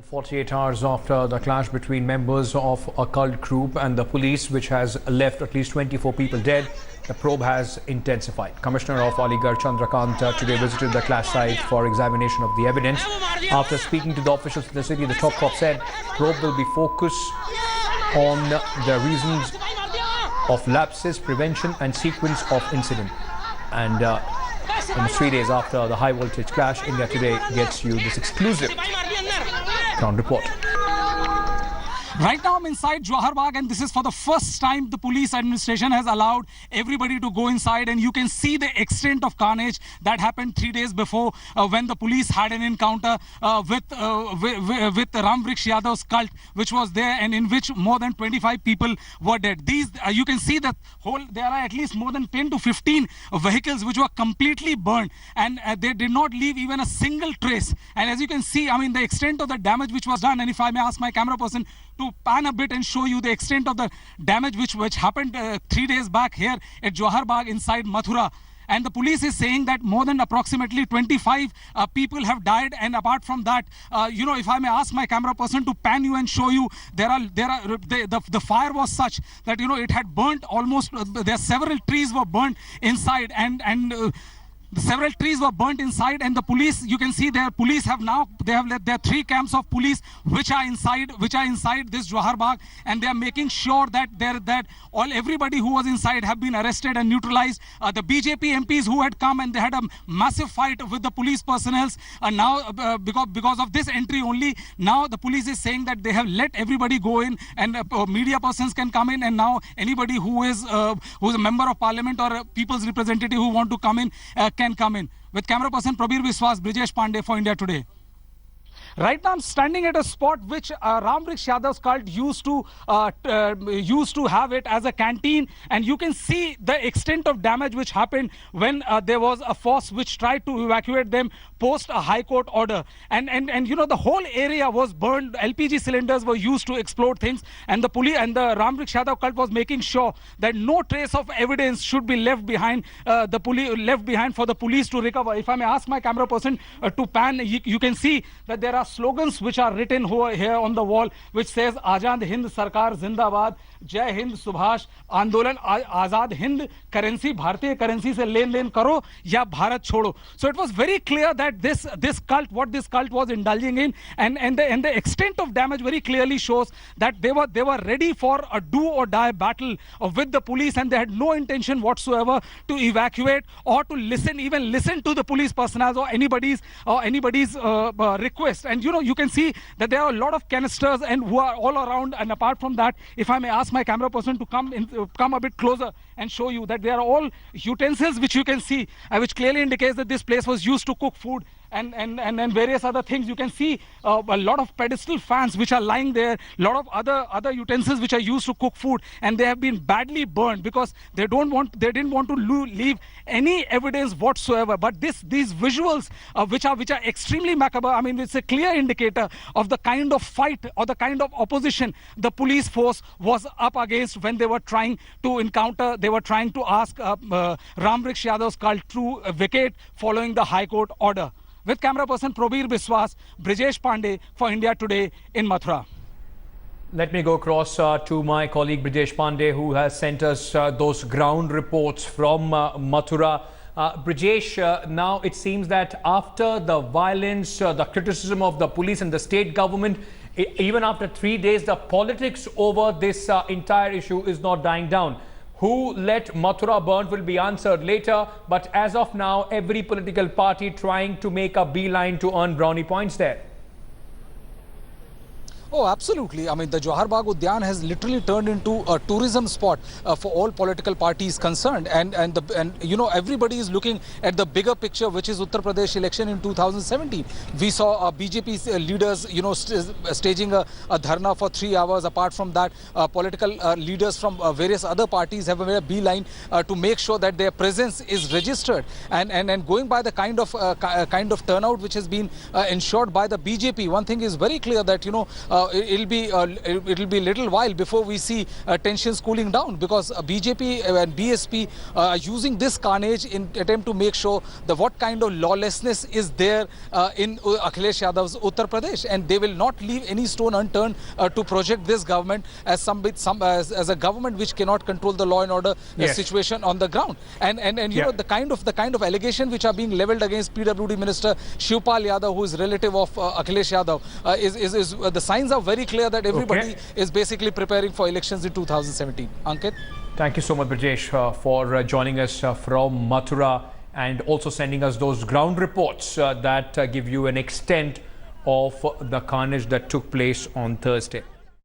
48 hours after the clash between members of a cult group and the police, which has left at least 24 people dead, the probe has intensified. Commissioner of Aligarh today visited the clash site for examination of the evidence. After speaking to the officials in the city, the top cop said probe will be focused on the reasons of lapses, prevention and sequence of incident. And almost 3 days after the high voltage clash, India Today gets you this exclusive ground report. Right now I'm inside Jawahar Bagh, and this is for the first time the police administration has allowed everybody to go inside, and you can see the extent of carnage that happened 3 days before when the police had an encounter with Ram Vriksha Yadav's cult, which was there, and in which more than 25 people were dead. These you can see that there are at least more than 10 to 15 vehicles which were completely burned, and they did not leave even a single trace. And as you can see, I mean, the extent of the damage which was done, and if I may ask my camera person to pan a bit and show you the extent of the damage which happened 3 days back here at Jawahar Bagh inside Mathura. And the police is saying that more than approximately 25 people have died. And apart from that, if I may ask my camera person to pan you and show you, the fire was such that, it had burnt almost, several trees were burnt inside, and several trees were burnt inside, and the police, you can see there are 3 camps of police which are inside this Jawahar Bagh, and they are making sure that everybody who was inside have been arrested and neutralized. The BJP MPs who had come, and they had a massive fight with the police personnel, now because of this entry only, now the police is saying that they have let everybody go in, and media persons can come in, and now anybody who is a member of parliament or a people's representative who want to come in can come in. With camera person Prabir Biswas, Brijesh Pandey for India Today. Right now I'm standing at a spot which Ram Vriksha Yadav's cult used to have it as a canteen, and you can see the extent of damage which happened when there was a force which tried to evacuate them post a high court order, and the whole area was burned. LPG cylinders were used to explode things, and the police and the Ram Vriksha Yadav cult was making sure that no trace of evidence should be left behind for the police to recover. If I may ask my camera person to pan, you can see that there are slogans which are written here on the wall, which says Azad Hind Sarkar Zindabad, Jai Hind Subhash Andolan, Azad Hind currency, Bharatiya currency se len karo ya Bharat chodo. So it was very clear that this cult was indulging in, and the extent of damage very clearly shows that they were ready for a do or die battle with the police, and they had no intention whatsoever to evacuate or to listen to the police personnel or anybody's request. And you can see that there are a lot of canisters and who are all around. And apart from that, if I may ask my camera person to come a bit closer and show you that there are all utensils which you can see, which clearly indicates that this place was used to cook food, and various other things. You can see a lot of pedestal fans which are lying there, a lot of other utensils which are used to cook food, and they have been badly burned because they didn't want to leave any evidence whatsoever. But these visuals which are extremely macabre, I mean, it's a clear indicator of the kind of fight or the kind of opposition the police force was up against when they were trying to ask Ram Vriksha Yadav's cult to vacate following the High Court order. With camera person Prabir Biswas, Brijesh Pandey for India Today in Mathura. Let me go across to my colleague Brijesh Pandey, who has sent us those ground reports from Mathura. Brijesh, now it seems that after the violence, the criticism of the police and the state government, even after 3 days, the politics over this entire issue is not dying down. Who let Mathura burn will be answered later, but as of now, every political party trying to make a beeline to earn brownie points there. Oh, absolutely. I mean, the Jawahar Bagh Udyan has literally turned into a tourism spot for all political parties concerned, and everybody is looking at the bigger picture, which is Uttar Pradesh election in 2017. We saw BJP leaders, staging a dharna for 3 hours. Apart from that, political leaders from various other parties have made a beeline to make sure that their presence is registered, and going by the kind of turnout which has been ensured by the BJP, one thing is very clear that it'll be little while before we see tensions cooling down, because BJP and BSP are using this carnage in attempt to make sure that what kind of lawlessness is there in Akhilesh Yadav's Uttar Pradesh, and they will not leave any stone unturned to project this government as as a government which cannot control the law and order situation on the ground. And you know, the kind of allegation which are being leveled against PWD Minister Shivpal Yadav, who is relative of Akhilesh Yadav, the signs are very clear that everybody is basically preparing for elections in 2017. Ankit? Thank you so much, Brajesh, for joining us from Mathura and also sending us those ground reports that give you an extent of the carnage that took place on Thursday.